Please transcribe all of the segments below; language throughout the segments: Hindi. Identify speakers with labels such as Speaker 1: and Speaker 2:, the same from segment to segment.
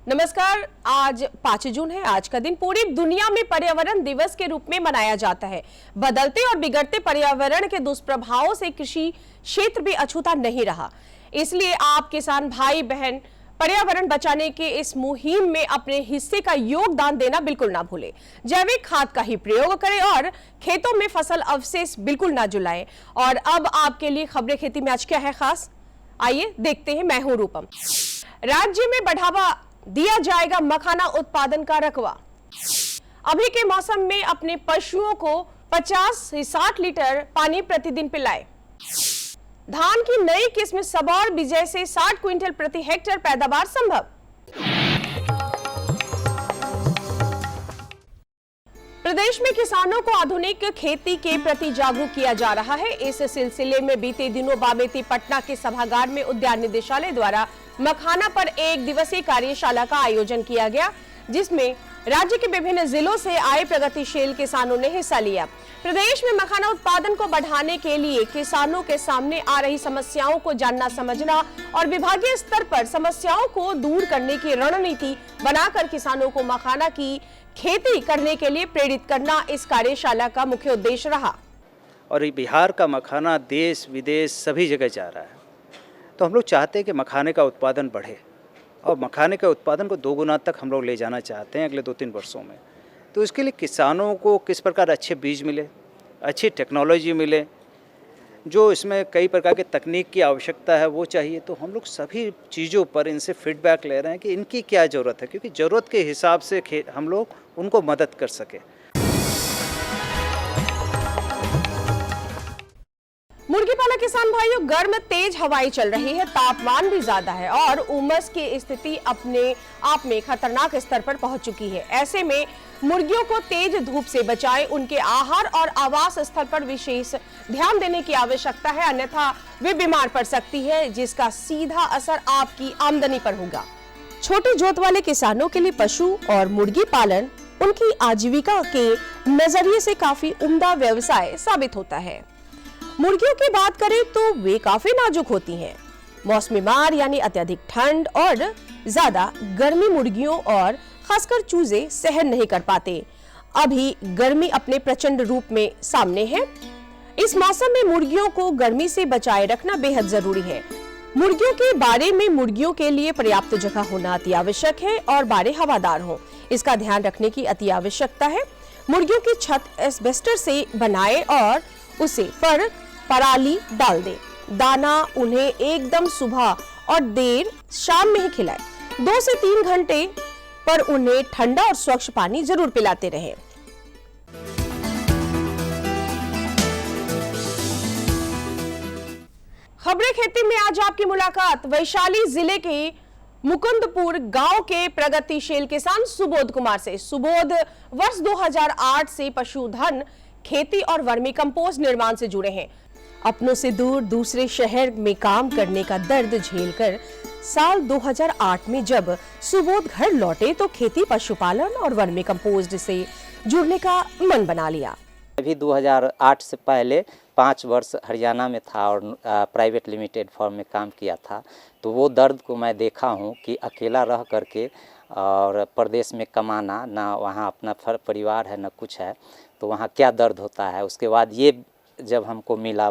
Speaker 1: नमस्कार। आज 5 जून है। आज का दिन पूरी दुनिया में पर्यावरण दिवस के रूप में मनाया जाता है। बदलते और बिगड़ते पर्यावरण के दुष्प्रभावों से कृषि क्षेत्र भी अछूता नहीं रहा। इसलिए आप किसान भाई बहन पर्यावरण बचाने के इस मुहिम में अपने हिस्से का योगदान देना बिल्कुल ना भूलें। जैविक खाद का ही प्रयोग करें और खेतों में फसल अवशेष बिल्कुल ना जलाएं। और अब आपके लिए खबरें खेती में आज क्या है खास, आइए देखते हैं। मैं हूं रूपम। राज्य में बढ़ावा दिया जाएगा मखाना उत्पादन का रकबा। अभी के मौसम में अपने पशुओं को 50 से 60 लीटर पानी प्रतिदिन पिलाएं। धान की नई किस्म सबौर विजय से 60 क्विंटल प्रति हेक्टेयर पैदावार संभव। प्रदेश में किसानों को आधुनिक खेती के प्रति जागरूक किया जा रहा है। इस सिलसिले में बीते दिनों बामेती पटना के सभागार में उद्यान निदेशालय द्वारा मखाना पर 1 दिवसीय कार्यशाला का आयोजन किया गया, जिसमें राज्य के विभिन्न जिलों से आए प्रगतिशील किसानों ने हिस्सा लिया। प्रदेश में मखाना उत्पादन को बढ़ाने के लिए किसानों के सामने आ रही समस्याओं को जानना समझना और विभागीय स्तर पर समस्याओं को दूर करने की रणनीति बनाकर किसानों को मखाना की खेती करने के लिए प्रेरित करना इस कार्यशाला का मुख्य उद्देश्य रहा।
Speaker 2: और बिहार का मखाना देश विदेश सभी जगह जा रहा है, तो हम लोग चाहते हैं कि मखाने का उत्पादन बढ़े और मखाने के उत्पादन को 2 गुना तक हम लोग ले जाना चाहते हैं अगले 2-3 वर्षों में। तो इसके लिए किसानों को किस प्रकार अच्छे बीज मिले, अच्छी टेक्नोलॉजी मिले, जो इसमें कई प्रकार के तकनीक की आवश्यकता है वो चाहिए। तो हम लोग सभी चीज़ों पर इनसे फीडबैक ले रहे हैं कि इनकी क्या ज़रूरत है, क्योंकि ज़रूरत के हिसाब से हम लोग उनको मदद कर सकें।
Speaker 1: मुर्गी पालक किसान भाइयों, गर्म तेज हवाएं चल रही है, तापमान भी ज्यादा है और उमस की स्थिति अपने आप में खतरनाक स्तर पर पहुंच चुकी है। ऐसे में मुर्गियों को तेज धूप से बचाएं, उनके आहार और आवास स्थल पर विशेष ध्यान देने की आवश्यकता है, अन्यथा वे बीमार पड़ सकती है, जिसका सीधा असर आपकी आमदनी पर होगा। छोटी जोत वाले किसानों के लिए पशु और मुर्गी पालन उनकी आजीविका के नजरिए से काफी उम्दा व्यवसाय साबित होता है। मुर्गियों की बात करें तो वे काफी नाजुक होती हैं। मौसमी मार यानी अत्यधिक ठंड और ज्यादा गर्मी मुर्गियों और खासकर चूजे सहन नहीं कर पाते। अभी गर्मी अपने प्रचंड रूप में सामने है। इस मौसम में मुर्गियों को गर्मी से बचाए रखना बेहद जरूरी है। मुर्गियों के बारे में मुर्गियों के लिए पर्याप्त जगह होना अति आवश्यक है और बाड़े हवादार हो, इसका ध्यान रखने की अति आवश्यकता है। मुर्गियों की छत एस्बेस्टर से बनाए और उसे पर पराली डाल दे। दाना उन्हें एकदम सुबह और देर शाम में ही खिलाए। 2 से 3 घंटे पर उन्हें ठंडा और स्वच्छ पानी जरूर पिलाते रहें। खबरें खेती में आज आपकी मुलाकात वैशाली जिले के मुकुंदपुर गांव के प्रगतिशील किसान सुबोध कुमार से। सुबोध वर्ष 2008 से पशुधन खेती और वर्मी कंपोस्ट निर्माण से जुड़े हैं। अपनों से दूर दूसरे शहर में काम करने का दर्द झेलकर साल 2008 में जब सुबोध घर लौटे तो खेती, पशुपालन और वर्मी कंपोस्ट से जुड़ने का मन बना लिया।
Speaker 3: अभी 2008 से पहले 5 वर्ष हरियाणा में था और प्राइवेट लिमिटेड फर्म में काम किया था। तो वो दर्द को मैं देखा हूँ कि अकेला रह करके और प्रदेश में कमाना, ना वहाँ अपना परिवार है ना कुछ है, तो वहाँ क्या दर्द होता है। उसके बाद ये जब हमको मिला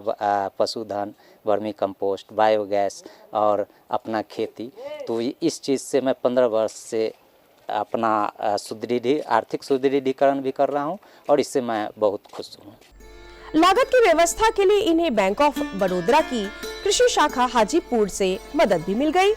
Speaker 3: पशुधन, वर्मी कंपोस्ट, बायोगैस और अपना खेती, तो इस चीज़ से मैं 15 वर्ष से अपना आर्थिक सुदृढ़ीकरण भी कर रहा हूँ और इससे मैं बहुत खुश हूँ।
Speaker 1: लागत की व्यवस्था के लिए इन्हें बैंक ऑफ बड़ौदा की कृषि शाखा हाजीपुर से मदद भी मिल गई।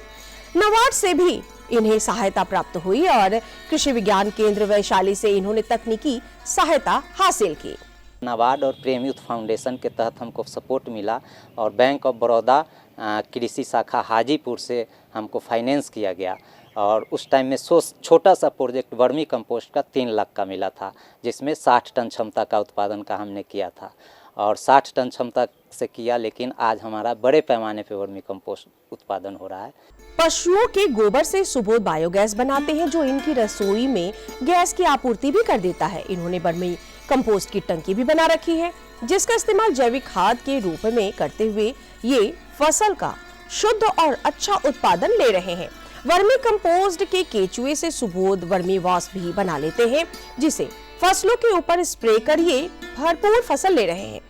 Speaker 1: नाबार्ड से भी इन्हें सहायता प्राप्त हुई और कृषि विज्ञान केंद्र वैशाली से इन्होंने तकनीकी सहायता हासिल की।
Speaker 3: नाबार्ड और प्रेम यूथ फाउंडेशन के तहत हमको सपोर्ट मिला और बैंक ऑफ बड़ौदा कृषि शाखा हाजीपुर से हमको फाइनेंस किया गया। और उस टाइम में छोटा सा प्रोजेक्ट वर्मी कंपोस्ट का 3 लाख का मिला था, जिसमें 60 टन क्षमता का उत्पादन का हमने किया था और 60 टन क्षमता से किया, लेकिन आज हमारा बड़े पैमाने पे वर्मी कंपोस्ट उत्पादन हो रहा है।
Speaker 1: पशुओं के गोबर से सुबोध बायोगैस बनाते हैं, जो इनकी रसोई में गैस की आपूर्ति भी कर देता है। इन्होंने वर्मी कंपोस्ट की टंकी भी बना रखी है, जिसका इस्तेमाल जैविक खाद के रूप में करते हुए ये फसल का शुद्ध और अच्छा उत्पादन ले रहे हैं। वर्मी कंपोस्ट के केचुए से सुबोध वर्मी वाश भी बना लेते हैं, जिसे फसलों के ऊपर स्प्रे करिए भरपूर फसल ले रहे हैं।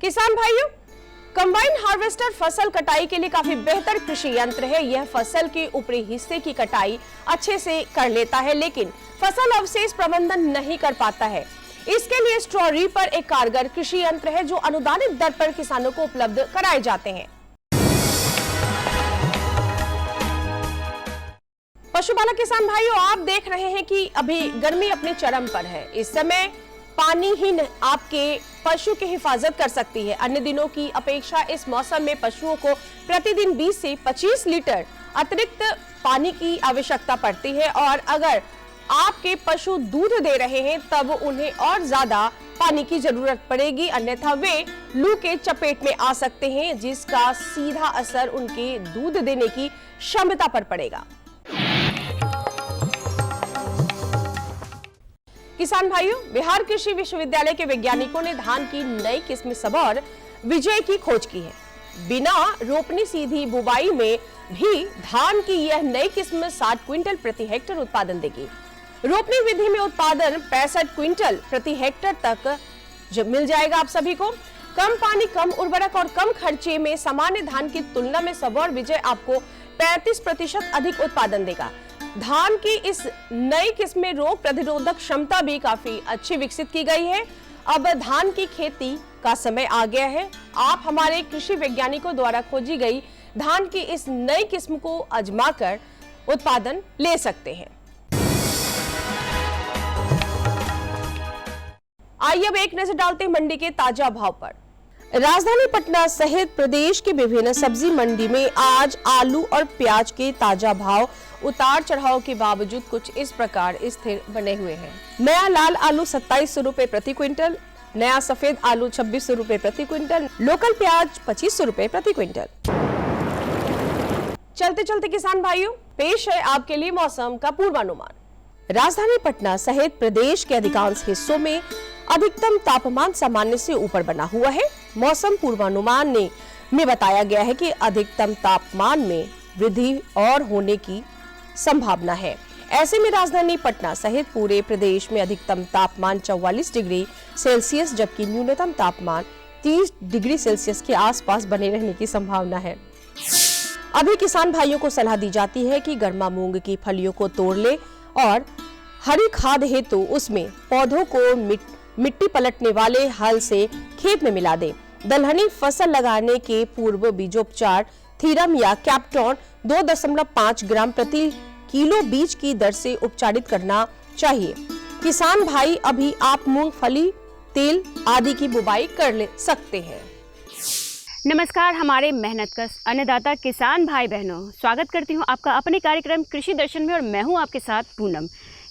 Speaker 1: किसान भाइयों, कंबाइन हार्वेस्टर फसल कटाई के लिए काफी बेहतर कृषि यंत्र है। यह फसल के ऊपरी हिस्से की कटाई अच्छे से कर लेता है, लेकिन फसल अवशेष प्रबंधन नहीं कर पाता है। इसके लिए स्ट्रॉ रीपर एक कारगर कृषि यंत्र है जो अनुदानित दर पर किसानों को उपलब्ध कराए जाते हैं। पशुपालक किसान भाइयों, आप देख रहे हैं कि अभी गर्मी अपने चरम पर है। इस समय पानी ही आपके पशु की हिफाजत कर सकती है। अन्य दिनों की अपेक्षा इस मौसम में पशुओं को प्रतिदिन 20 से 25 लीटर अतिरिक्त पानी की आवश्यकता पड़ती है, और अगर आपके पशु दूध दे रहे हैं तब उन्हें और ज्यादा पानी की जरूरत पड़ेगी, अन्यथा वे लू के चपेट में आ सकते हैं, जिसका सीधा असर उनके दूध देने की क्षमता पर पड़ेगा। किसान भाइयों, बिहार कृषि विश्वविद्यालय के वैज्ञानिकों ने धान की नई किस्म सबौर विजय की खोज की है। बिना रोपनी सीधी बुवाई में भी धान की यह नई किस्म 60 क्विंटल प्रति हेक्टेयर उत्पादन देगी। रोपनी विधि में उत्पादन 65 क्विंटल प्रति हेक्टेयर तक जब मिल जाएगा आप सभी को। कम पानी, कम उर्वरक और कम खर्चे में सामान्य धान की तुलना में सबौर विजय आपको 35% अधिक उत्पादन देगा। धान की इस नई किस्म में रोग प्रतिरोधक क्षमता भी काफी अच्छी विकसित की गई है। अब धान की खेती का समय आ गया है। आप हमारे कृषि वैज्ञानिकों द्वारा खोजी गई धान की इस नई किस्म को आजमाकर उत्पादन ले सकते हैं। आइए अब एक नजर डालते हैं मंडी के ताजा भाव पर। राजधानी पटना सहित प्रदेश की विभिन्न सब्जी मंडी में आज आलू और प्याज के ताजा भाव उतार चढ़ाव के बावजूद कुछ इस प्रकार स्थिर बने हुए हैं। नया लाल आलू 2700 रुपए प्रति क्विंटल, नया सफेद आलू 2600 रुपए प्रति क्विंटल, लोकल प्याज 2500 रुपए प्रति क्विंटल। चलते चलते किसान भाइयों, पेश है आपके लिए मौसम का पूर्वानुमान। राजधानी पटना सहित प्रदेश के अधिकांश हिस्सों में अधिकतम तापमान सामान्य से ऊपर बना हुआ है। मौसम पूर्वानुमान में बताया गया है कि अधिकतम तापमान में वृद्धि और होने की संभावना है। ऐसे में राजधानी पटना सहित पूरे प्रदेश में अधिकतम तापमान 44 डिग्री सेल्सियस जबकि न्यूनतम तापमान 30 डिग्री सेल्सियस के आसपास बने रहने की संभावना है। अभी किसान भाइयों को सलाह दी जाती है कि गर्मा मूंग की फलियों को तोड़ ले और हरी खाद हेतु उसमें पौधों को मिट्टी पलटने वाले हल से खेत में मिला दे। दलहनी फसल लगाने के पूर्व बीजोपचार थीरम या कैप्टॉन 2.5 ग्राम प्रति किलो बीज की दर से उपचारित करना चाहिए। किसान भाई अभी आप मूंगफली, तेल आदि की बुवाई कर ले सकते हैं।
Speaker 4: नमस्कार हमारे मेहनतकश अन्नदाता किसान भाई बहनों, स्वागत करती हूँ आपका अपने कार्यक्रम कृषि दर्शन में और मैं हूँ आपके साथ पूनम।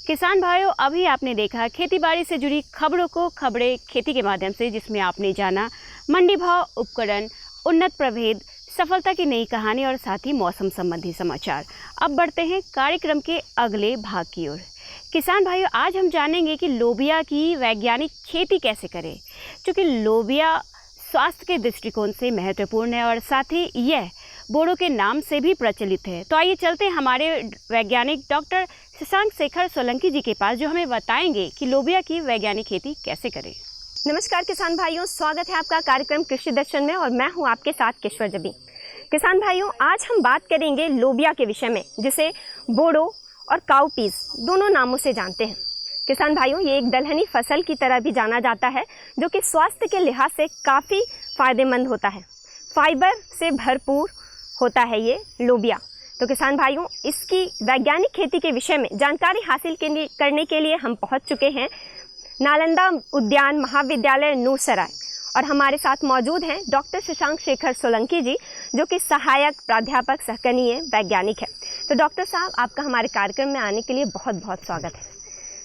Speaker 4: किसान भाइयों, अभी आपने देखा खेतीबाड़ी से जुड़ी खबरें खेती के माध्यम से, जिसमें आपने जाना मंडी भाव, उपकरण, उन्नत प्रभेद, सफलता की नई कहानी और साथ ही मौसम संबंधी समाचार। अब बढ़ते हैं कार्यक्रम के अगले भाग की ओर। किसान भाइयों, आज हम जानेंगे कि लोबिया की वैज्ञानिक खेती कैसे करें, क्योंकि लोबिया स्वास्थ्य के दृष्टिकोण से महत्वपूर्ण है और साथ ही यह बोड़ो के नाम से भी प्रचलित है। तो आइए चलते हैं हमारे वैज्ञानिक डॉक्टर शशांक शेखर सोलंकी जी के पास, जो हमें बताएंगे कि लोबिया की वैज्ञानिक खेती कैसे करें।
Speaker 5: नमस्कार किसान भाइयों, स्वागत है आपका कार्यक्रम कृषि दर्शन में और मैं हूं आपके साथ किश्वर जबी। किसान भाइयों, आज हम बात करेंगे लोबिया के विषय में, जिसे बोड़ो और काउपीस दोनों नामों से जानते हैं। किसान भाइयों, ये एक दलहनी फसल की तरह भी जाना जाता है, जो कि स्वास्थ्य के लिहाज से काफ़ी फायदेमंद होता है। फाइबर से भरपूर होता है ये लोबिया। तो किसान भाइयों, इसकी वैज्ञानिक खेती के विषय में जानकारी हासिल करने के लिए हम पहुंच चुके हैं नालंदा उद्यान महाविद्यालय नूरसराय, और हमारे साथ मौजूद हैं डॉक्टर शशांक शेखर सोलंकी जी, जो कि सहायक प्राध्यापक सहकनीय वैज्ञानिक है। तो डॉक्टर साहब, आपका हमारे कार्यक्रम में आने के लिए बहुत बहुत स्वागत है।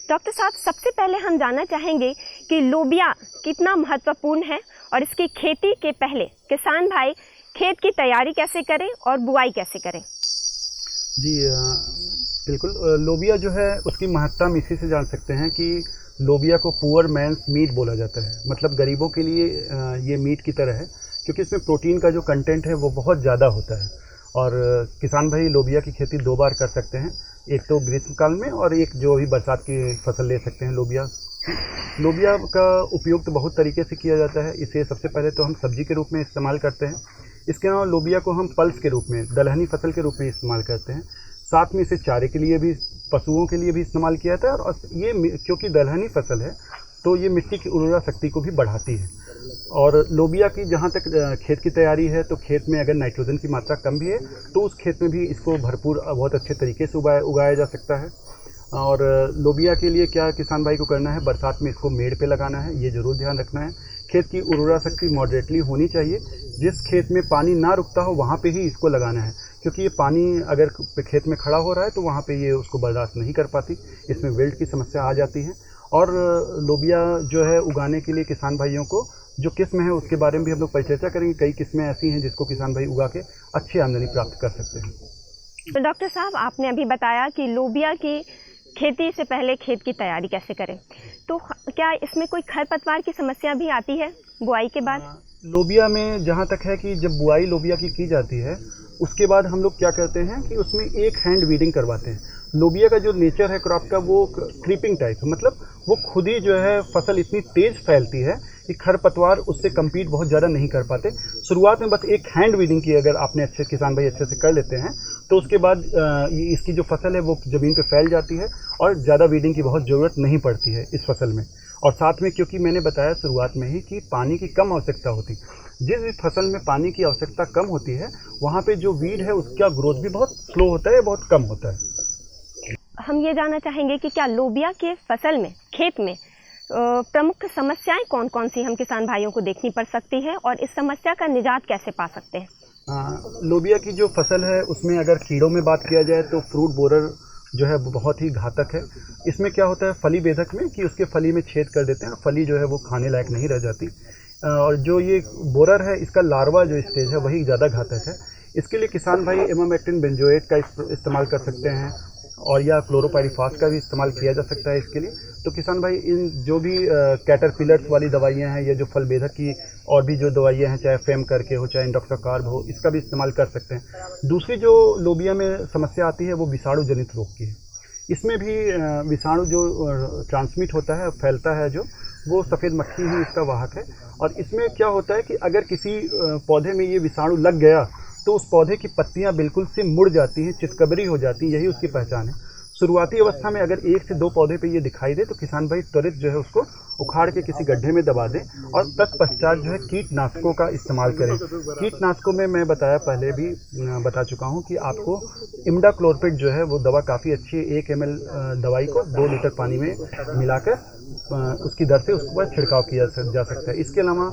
Speaker 5: डॉक्टर साहब, सबसे पहले हम जानना चाहेंगे कि लोबिया कितना महत्वपूर्ण है और इसकी खेती के पहले किसान भाई खेत की तैयारी कैसे करें और बुआई कैसे करें।
Speaker 6: जी, बिल्कुल। लोबिया जो है उसकी महत्ता हम इसी से जान सकते हैं कि लोबिया को पुअर मैन्स मीट बोला जाता है, मतलब गरीबों के लिए ये मीट की तरह है, क्योंकि इसमें प्रोटीन का जो कंटेंट है वो बहुत ज़्यादा होता है। और किसान भाई लोबिया की खेती 2 बार कर सकते हैं, एक तो ग्रीष्मकाल में और एक जो अभी बरसात की फसल ले सकते हैं लोबिया का उपयोग तो बहुत तरीके से किया जाता है। इसे सबसे पहले तो हम सब्जी के रूप में इस्तेमाल करते हैं। इसके अलावा लोबिया को हम पल्स के रूप में, दलहनी फसल के रूप में इस्तेमाल करते हैं। साथ में इसे चारे के लिए भी, पशुओं के लिए भी इस्तेमाल किया जाता है। और ये क्योंकि दलहनी फसल है तो ये मिट्टी की उर्वरा शक्ति को भी बढ़ाती है। और लोबिया की जहाँ तक खेत की तैयारी है, तो खेत में अगर नाइट्रोजन की मात्रा कम भी है तो उस खेत में भी इसको भरपूर बहुत अच्छे तरीके से उगाया जा सकता है। और लोबिया के लिए क्या किसान भाई को करना है, बरसात में इसको मेड़ पे लगाना है, ये ज़रूर ध्यान रखना है। खेत की उर्वरा शक्ति मॉडरेटली होनी चाहिए। जिस खेत में पानी ना रुकता हो वहाँ पे ही इसको लगाना है, क्योंकि ये पानी अगर खेत में खड़ा हो रहा है तो वहाँ पे ये उसको बर्दाश्त नहीं कर पाती, इसमें विल्ट की समस्या आ जाती है। और लोबिया जो है उगाने के लिए किसान भाइयों को जो किस्म है उसके बारे में भी हम लोग परिचर्चा करेंगे। कई किस्में ऐसी हैं जिसको किसान भाई उगा के अच्छी आमदनी प्राप्त कर सकते हैं।
Speaker 5: तो डॉक्टर साहब, आपने अभी बताया कि लोबिया की खेती से पहले खेत की तैयारी कैसे करें, तो क्या इसमें कोई खरपतवार की समस्या भी आती है बुआई के बाद?
Speaker 6: लोबिया में जहाँ तक है कि जब बुआई लोबिया की जाती है उसके बाद हम लोग क्या करते हैं कि उसमें एक हैंड वीडिंग करवाते हैं। लोबिया का जो नेचर है क्रॉप का वो क्रीपिंग टाइप है, मतलब वो खुद ही जो है फसल इतनी तेज़ फैलती है कि खरपतवार उससे कम्पीट बहुत ज़्यादा नहीं कर पाते। शुरुआत में बस एक हैंड वीडिंग की अगर आपने अच्छे किसान भाई अच्छे से कर लेते हैं तो उसके बाद इसकी जो फसल है वो ज़मीन पे फैल जाती है और ज़्यादा वीडिंग की बहुत ज़रूरत नहीं पड़ती है इस फसल में। और साथ में क्योंकि मैंने बताया शुरुआत में ही कि पानी की कम आवश्यकता होती, जिस भी फसल में पानी की आवश्यकता कम होती है वहाँ पे जो वीड है उसका ग्रोथ भी बहुत स्लो होता है, बहुत कम होता है।
Speaker 5: हम ये जानना चाहेंगे कि क्या लोबिया के फसल में, खेत में प्रमुख समस्याएं कौन कौन सी हम किसान भाइयों को देखनी पड़ सकती है और इस समस्या का निजात कैसे पा सकते हैं?
Speaker 6: लोबिया की जो फसल है उसमें अगर कीड़ों में बात किया जाए तो फ्रूट बोरर जो है वो बहुत ही घातक है। इसमें क्या होता है फली बेधक में कि उसके फली में छेद कर देते हैं, फली जो है वो खाने लायक नहीं रह जाती। और जो ये बोरर है इसका लार्वा जो स्टेज है वही ज़्यादा घातक है। इसके लिए किसान भाई इमामेक्टिन बेंजोएट का इस्तेमाल कर सकते हैं और या क्लोरोपाइरीफॉस का भी इस्तेमाल किया जा सकता है इसके लिए। तो किसान भाई इन जो भी कैटरपिलर्स वाली दवाइयाँ हैं या जो फल बेधक की और भी जो दवाइयाँ हैं, चाहे फेम करके हो चाहे इंडोक्साकार्ब हो, इसका भी इस्तेमाल कर सकते हैं। दूसरी जो लोबिया में समस्या आती है वो विषाणु जनित रोग की है। इसमें भी विषाणु जो ट्रांसमिट होता है, फैलता है, जो वो सफ़ेद मक्खी ही इसका वाहक है। और इसमें क्या होता है कि अगर किसी पौधे में ये विषाणु लग गया तो उस पौधे की पत्तियां बिल्कुल से मुड़ जाती हैं, चितकबरी हो जाती हैं, यही उसकी पहचान है। शुरुआती अवस्था में अगर 1 से 2 पौधे पे ये दिखाई दे तो किसान भाई त्वरित जो है उसको उखाड़ के किसी गड्ढे में दबा दें और तत्पश्चात जो है कीटनाशकों का इस्तेमाल करें। कीटनाशकों में मैं बताया, पहले भी बता चुका हूँ कि आपको इमिडाक्लोरपिड जो है वो दवा काफ़ी अच्छी है। 1 ml दवाई को 2 लीटर पानी में मिलाकर उसकी दर से उसके बाद छिड़काव किया जा सकता है। इसके अलावा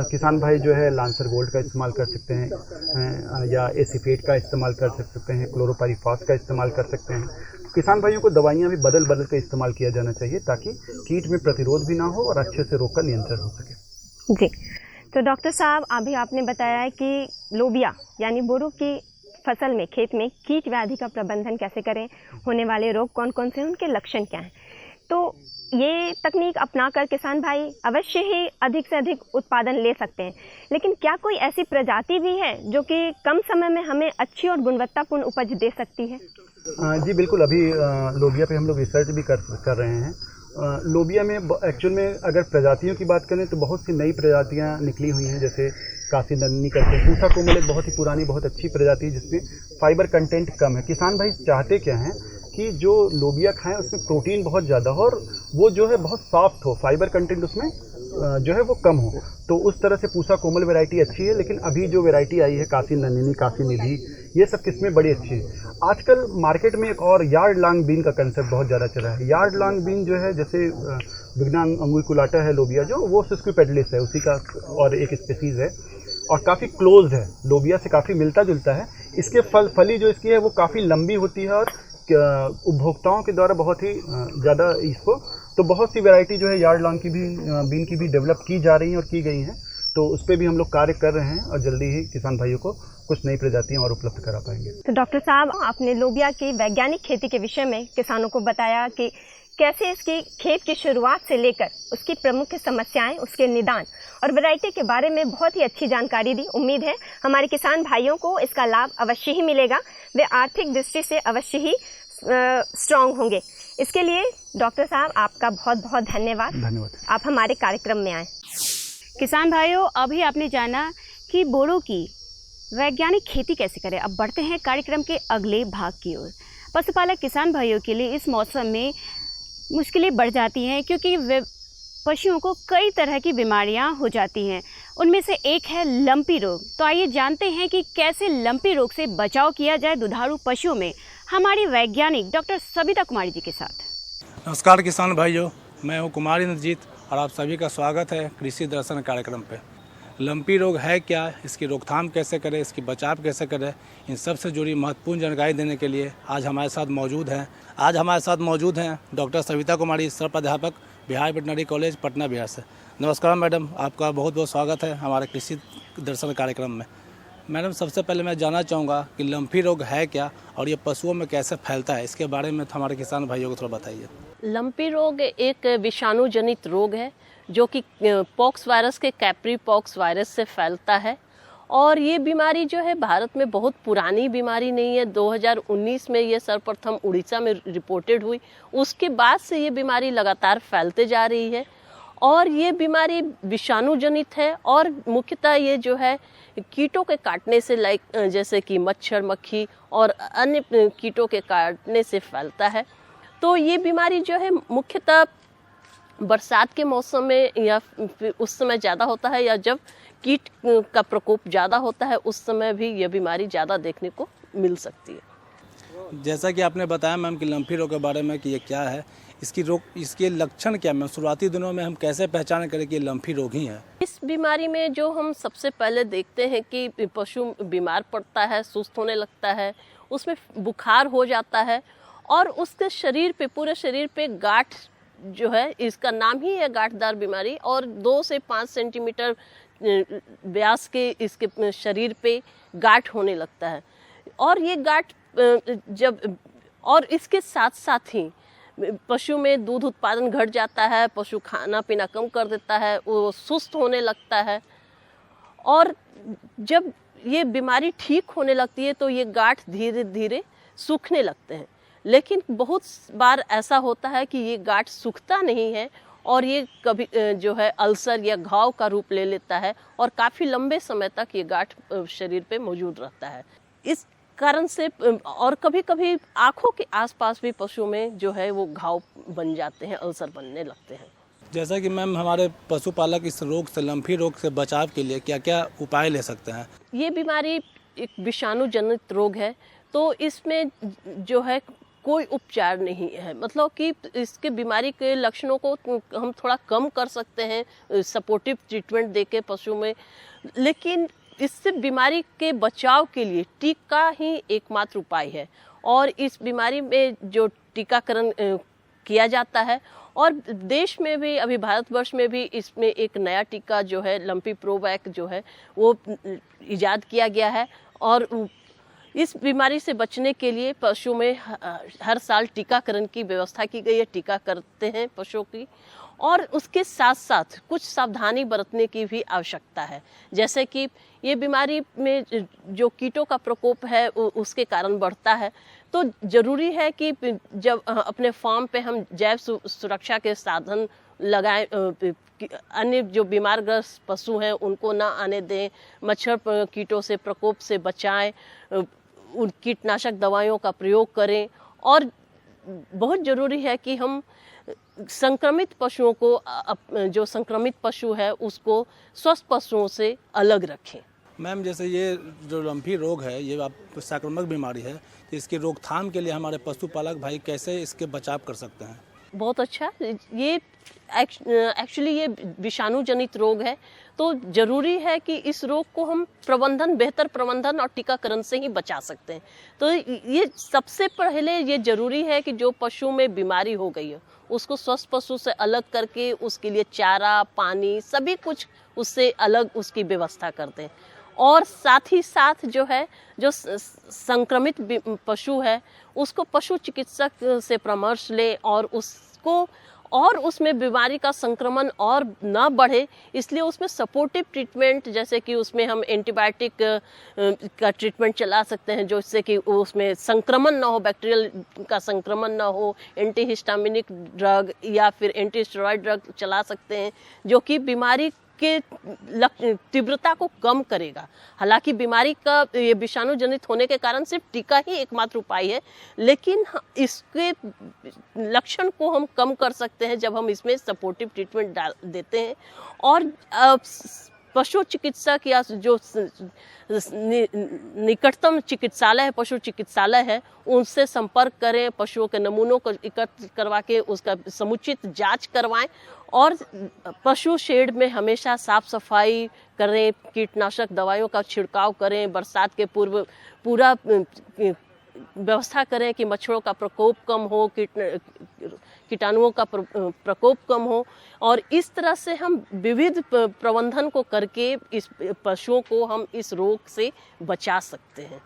Speaker 6: किसान भाई जो है लांसर गोल्ड का इस्तेमाल कर सकते हैं या एसीफेट का इस्तेमाल कर सकते हैं, क्लोरोपाइरीफॉस का इस्तेमाल कर सकते हैं। किसान भाइयों को दवाइयाँ भी बदल के इस्तेमाल किया जाना चाहिए ताकि कीट में प्रतिरोध भी ना हो और अच्छे से रोग का नियंत्रण हो सके।
Speaker 5: जी, तो डॉक्टर साहब अभी आपने बताया है कि लोबिया यानी बोरो की फसल में, खेत में कीट व्याधि का प्रबंधन कैसे करें, होने वाले रोग कौन कौन से हैं, उनके लक्षण क्या हैं। तो ये तकनीक अपनाकर किसान भाई अवश्य ही अधिक से अधिक उत्पादन ले सकते हैं, लेकिन क्या कोई ऐसी प्रजाति भी है जो कि कम समय में हमें अच्छी और गुणवत्तापूर्ण उपज दे सकती है?
Speaker 6: जी बिल्कुल, अभी लोबिया पे हम लोग रिसर्च भी कर रहे हैं। लोबिया में एक्चुअल में अगर प्रजातियों की बात करें तो बहुत सी नई प्रजातियां निकली हुई हैं, जैसे काशी नंदिनी करके, पूसा कोमल एक बहुत ही पुरानी बहुत अच्छी प्रजाति है जिसमें फाइबर कंटेंट कम है। किसान भाई चाहते क्या हैं कि जो लोबिया खाएं उसमें प्रोटीन बहुत ज़्यादा हो और वो जो है बहुत सॉफ्ट हो, फाइबर कंटेंट उसमें जो है वो कम हो। तो उस तरह से पूसा कोमल वैरायटी अच्छी है। लेकिन अभी जो वैरायटी आई है काशी नंदिनी, काशी निधि, ये सब किस्में बड़ी अच्छी है। आजकल मार्केट में एक और यार्ड लॉन्ग बीन का कंसेप्ट बहुत ज़्यादा चला है। यार्ड लॉन्ग बीन जो है, जैसे विग्नान अंगुइकुलाटा है लोबिया जो, वो सिस्क्विपेडलिस है, उसी का और एक स्पीसीज़ है और काफ़ी क्लोज है, लोबिया से काफ़ी मिलता जुलता है। इसके फली जो इसकी है वो काफ़ी लंबी होती है और उपभोक्ताओं के द्वारा बहुत ही ज़्यादा इसको, तो बहुत सी वैरायटी जो है यार्ड लॉन्ग की भी बीन की भी डेवलप की जा रही हैं और की गई हैं। तो उस पर भी हम लोग कार्य कर रहे हैं और जल्दी ही किसान भाइयों को कुछ नई प्रजातियाँ और उपलब्ध करा पाएंगे।
Speaker 5: तो डॉक्टर साहब, आपने लोबिया की वैज्ञानिक खेती के विषय में किसानों को बताया कि कैसे इसकी खेत की शुरुआत से लेकर उसकी प्रमुख समस्याएं, उसके निदान और वैरायटी के बारे में बहुत ही अच्छी जानकारी दी। उम्मीद है हमारे किसान भाइयों को इसका लाभ अवश्य ही मिलेगा, वे आर्थिक दृष्टि से अवश्य ही स्ट्रांग होंगे। इसके लिए डॉक्टर साहब आपका बहुत बहुत धन्यवाद। आप हमारे कार्यक्रम में आए।
Speaker 4: किसान भाइयों, अभी आपने जाना कि बोड़ो की वैज्ञानिक खेती कैसे करें। अब बढ़ते हैं कार्यक्रम के अगले भाग की ओर। पशुपालक किसान भाइयों के लिए इस मौसम में मुश्किलें बढ़ जाती हैं क्योंकि पशुओं को कई तरह की बीमारियां हो जाती हैं। उनमें से एक है लंपी रोग। तो आइए जानते हैं कि कैसे लंपी रोग से बचाव किया जाए दुधारू पशुओं में, हमारी वैज्ञानिक डॉक्टर सबिता कुमारी जी के साथ।
Speaker 7: नमस्कार किसान भाइयों, मैं हूं कुमारी नवजीत और आप सभी का स्वागत है कृषि दर्शन कार्यक्रम पे। लंपी रोग है क्या, इसकी रोकथाम कैसे करें, इसकी बचाव कैसे करें, इन सब से जुड़ी महत्वपूर्ण जानकारी देने के लिए आज हमारे साथ मौजूद हैं डॉक्टर सबिता कुमारी, सह प्राध्यापक, बिहार वेटनरी कॉलेज, पटना, बिहार से। नमस्कार मैडम, आपका बहुत बहुत स्वागत है हमारे कृषि दर्शन कार्यक्रम में। मैडम, सबसे पहले मैं जानना चाहूँगा कि लंपी रोग है क्या और ये पशुओं में कैसे फैलता है, इसके बारे में हमारे किसान भाइयों को थोड़ा बताइए।
Speaker 8: लंपी रोग एक विषाणु जनित रोग है जो कि पॉक्स वायरस के कैप्री पॉक्स वायरस से फैलता है। और ये बीमारी जो है भारत में बहुत पुरानी बीमारी नहीं है। 2019 में ये सर्वप्रथम उड़ीसा में रिपोर्टेड हुई। उसके बाद से ये बीमारी लगातार फैलते जा रही है और ये बीमारी विषाणु जनित है और मुख्यतः ये जो है कीटों के काटने से, जैसे कि मच्छर, मक्खी और अन्य कीटों के काटने से फैलता है। तो ये बीमारी जो है मुख्यतः बरसात के मौसम में या फिर उस समय ज़्यादा होता है, या जब कीट का प्रकोप ज़्यादा होता है उस समय भी यह बीमारी ज़्यादा देखने को मिल सकती है।
Speaker 7: जैसा कि आपने बताया मैम कि लंपी रोग के बारे में कि ये क्या है, इसके लक्षण क्या है, शुरुआती दिनों में हम कैसे पहचान करें कि ये लंपी रोग ही है?
Speaker 8: इस बीमारी में जो हम सबसे पहले देखते हैं कि पशु बीमार पड़ता है, सुस्त होने लगता है, उसमें बुखार हो जाता है और उसके शरीर पे, पूरे शरीर पे गांठ जो है, इसका नाम ही है गांठदार बीमारी, और 2 से 5 सेंटीमीटर व्यास के इसके शरीर पे गांठ होने लगता है। और ये गांठ और इसके साथ साथ ही पशु में दूध उत्पादन घट जाता है, पशु खाना पीना कम कर देता है, वो सुस्त होने लगता है। और जब ये बीमारी ठीक होने लगती है तो ये गांठ धीरे धीरे सूखने लगते हैं। लेकिन बहुत बार ऐसा होता है कि ये गांठ सूखता नहीं है और ये कभी जो है अल्सर या घाव का रूप ले लेता है और काफ़ी लंबे समय तक ये गांठ शरीर पे मौजूद रहता है। इस कारण से और कभी कभी आँखों के आसपास भी पशु में जो है वो घाव बन जाते हैं, अल्सर बनने लगते हैं।
Speaker 7: जैसा कि मैम हमारे पशुपालक इस रोग से, लंपी रोग से बचाव के लिए क्या क्या उपाय ले सकते हैं? ये
Speaker 8: बीमारी एक विषाणु जनित रोग है, तो इसमें जो है कोई उपचार नहीं है। मतलब कि इसके बीमारी के लक्षणों को हम थोड़ा कम कर सकते हैं सपोर्टिव ट्रीटमेंट देके पशु में, लेकिन इससे बीमारी के बचाव के लिए टीका ही एकमात्र उपाय है। और इस बीमारी में जो टीकाकरण किया जाता है, और देश में भी, अभी भारतवर्ष में भी इसमें एक नया टीका जो है लंपी प्रोवैक जो है वो इजाद किया गया है। और इस बीमारी से बचने के लिए पशु में हर साल टीकाकरण की व्यवस्था की गई है, टीका करते हैं पशुओं की। और उसके साथ साथ कुछ सावधानी बरतने की भी आवश्यकता है, जैसे कि ये बीमारी में जो कीटों का प्रकोप है उसके कारण बढ़ता है। तो ज़रूरी है कि जब अपने फार्म पे हम जैव सुरक्षा के साधन लगाएं, अन्य जो बीमारग्रस्त पशु हैं उनको ना आने दें, मच्छर कीटों से प्रकोप से बचाएं, उन कीटनाशक दवाइयों का प्रयोग करें। और बहुत ज़रूरी है कि हम संक्रमित पशुओं को, जो संक्रमित पशु है उसको स्वस्थ पशुओं से अलग रखें।
Speaker 7: मैम, जैसे ये जो लंपी रोग है ये संक्रामक बीमारी है, तो इसकी रोकथाम के लिए हमारे पशुपालक भाई कैसे इसके बचाव कर सकते हैं?
Speaker 8: बहुत अच्छा। ये एक्चुअली ये विषाणु जनित रोग है, तो ज़रूरी है कि इस रोग को हम बेहतर प्रबंधन और टीकाकरण से ही बचा सकते हैं। तो ये सबसे पहले ये ज़रूरी है कि जो पशु में बीमारी हो गई है उसको स्वस्थ पशु से अलग करके उसके लिए चारा, पानी, सभी कुछ उससे अलग उसकी व्यवस्था कर दें। और साथ ही साथ जो है जो संक्रमित पशु है उसको पशु चिकित्सक से परामर्श ले और उसको और उसमें बीमारी का संक्रमण और ना बढ़े, इसलिए उसमें सपोर्टिव ट्रीटमेंट, जैसे कि उसमें हम एंटीबायोटिक का ट्रीटमेंट चला सकते हैं जिससे कि उसमें संक्रमण ना हो, बैक्टीरियल का संक्रमण ना हो। एंटीहिस्टामिनिक ड्रग या फिर एंटीस्टेरॉइड ड्रग चला सकते हैं जो कि बीमारी के तीव्रता को कम करेगा। हालांकि बीमारी का ये विषाणु जनित होने के कारण सिर्फ टीका ही एकमात्र उपाय है, लेकिन इसके लक्षण को हम कम कर सकते हैं जब हम इसमें सपोर्टिव ट्रीटमेंट देते हैं। और पशु चिकित्सक या जो निकटतम चिकित्सालय है, पशु चिकित्सालय है, उनसे संपर्क करें, पशुओं के नमूनों को एकत्र करवा के उसका समुचित जांच करवाएं और पशु शेड में हमेशा साफ सफाई करें, कीटनाशक दवाइयों का छिड़काव करें, बरसात के पूर्व पूरा व्यवस्था करें कि मच्छरों का प्रकोप कम हो, कीटाणुओं का प्रकोप कम हो। और इस तरह से हम विविध प्रबंधन को करके इस पशुओं को हम इस रोग से बचा सकते हैं।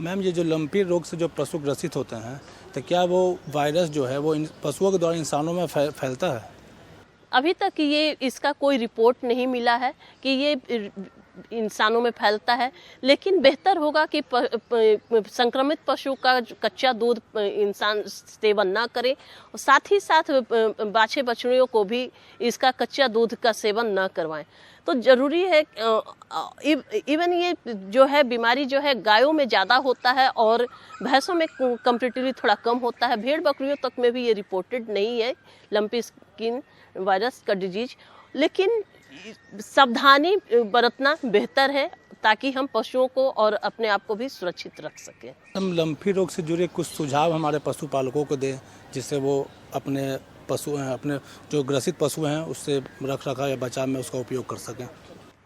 Speaker 7: मैम, ये जो लंपी रोग से जो पशु ग्रसित होते हैं, तो क्या वो वायरस जो है वो पशुओं के द्वारा इंसानों में फैलता है?
Speaker 8: अभी तक ये इसका कोई रिपोर्ट नहीं मिला है कि ये इंसानों में फैलता है, लेकिन बेहतर होगा कि संक्रमित पशु का कच्चा दूध इंसान सेवन ना करे। साथ ही साथ बाछे बछड़ियों को भी इसका कच्चा दूध का सेवन ना करवाएं। तो ज़रूरी है, इवन ये जो है बीमारी जो है गायों में ज़्यादा होता है और भैंसों में कंपैरेटिवली थोड़ा कम होता है। भेड़ बकरियों तक में भी ये रिपोर्टेड नहीं है लंपी स्किन वायरस का डिजीज, लेकिन सावधानी बरतना बेहतर है ताकि हम पशुओं को और अपने आप को भी सुरक्षित रख सकें।
Speaker 7: हम लंपी रोग से जुड़े कुछ सुझाव हमारे पशुपालकों को दें जिससे वो अपने पशु हैं, अपने जो ग्रसित पशु हैं उससे रख रखाव या बचाव में उसका उपयोग कर सकें।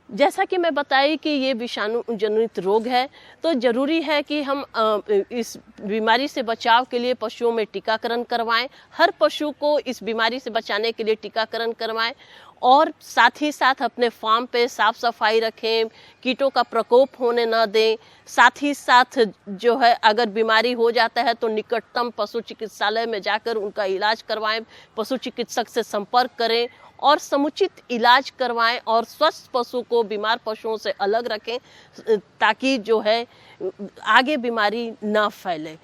Speaker 8: जैसा कि मैं बताई कि ये विषाणु जनित रोग है, तो ज़रूरी है कि हम इस बीमारी से बचाव के लिए पशुओं में टीकाकरण करवाएं। हर पशु को इस बीमारी से बचाने के लिए टीकाकरण करवाएं और साथ ही साथ अपने फार्म पे साफ सफाई रखें, कीटों का प्रकोप होने न दें। साथ ही साथ जो है अगर बीमारी हो जाता है तो निकटतम पशु चिकित्सालय में जाकर उनका इलाज करवाएं, पशु चिकित्सक से संपर्क करें और समुचित इलाज करवाएं और स्वस्थ पशु को बीमार पशुओं से अलग रखें ताकि जो है आगे बीमारी ना फैले।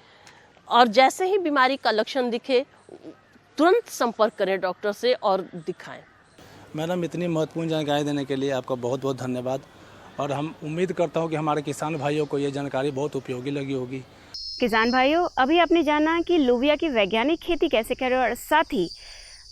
Speaker 8: और जैसे ही बीमारी का लक्षण दिखे तुरंत संपर्क करें डॉक्टर से और दिखाएं।
Speaker 7: मैडम, इतनी महत्वपूर्ण जानकारी देने के लिए आपका बहुत बहुत धन्यवाद और हम उम्मीद करता हूँ कि हमारे किसान भाइयों को ये जानकारी बहुत उपयोगी लगी होगी।
Speaker 4: किसान भाइयों, अभी आपने जाना कि लोबिया की वैज्ञानिक खेती कैसे करें और साथ ही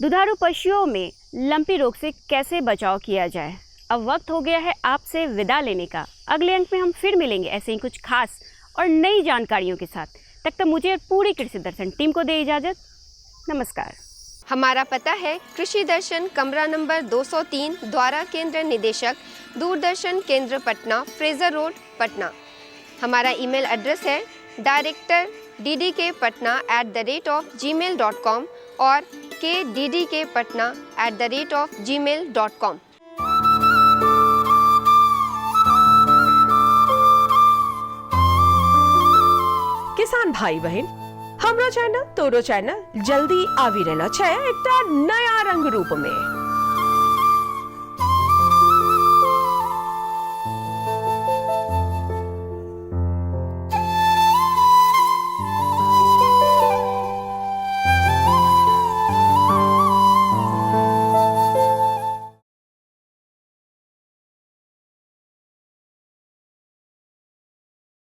Speaker 4: दुधारू पशुओं में लंपी रोग से कैसे बचाव किया जाए। अब वक्त हो गया है आपसे विदा लेने का। अगले अंक में हम फिर मिलेंगे ऐसे ही कुछ खास और नई जानकारियों के साथ। तब तक मुझे और पूरी कृषि दर्शन टीम को दे इजाज़त। नमस्कार।
Speaker 5: हमारा पता है कृषि दर्शन, कमरा नंबर 203, द्वारा केंद्र निदेशक, दूरदर्शन केंद्र पटना, फ्रेजर रोड, पटना। हमारा ईमेल एड्रेस है director@gmail.com और kddkpatna@gmail.com।
Speaker 1: किसान भाई बहन, हमरो चैनल तोरो चैनल जल्दी आवी रहना छे एक नया रंग रूप में।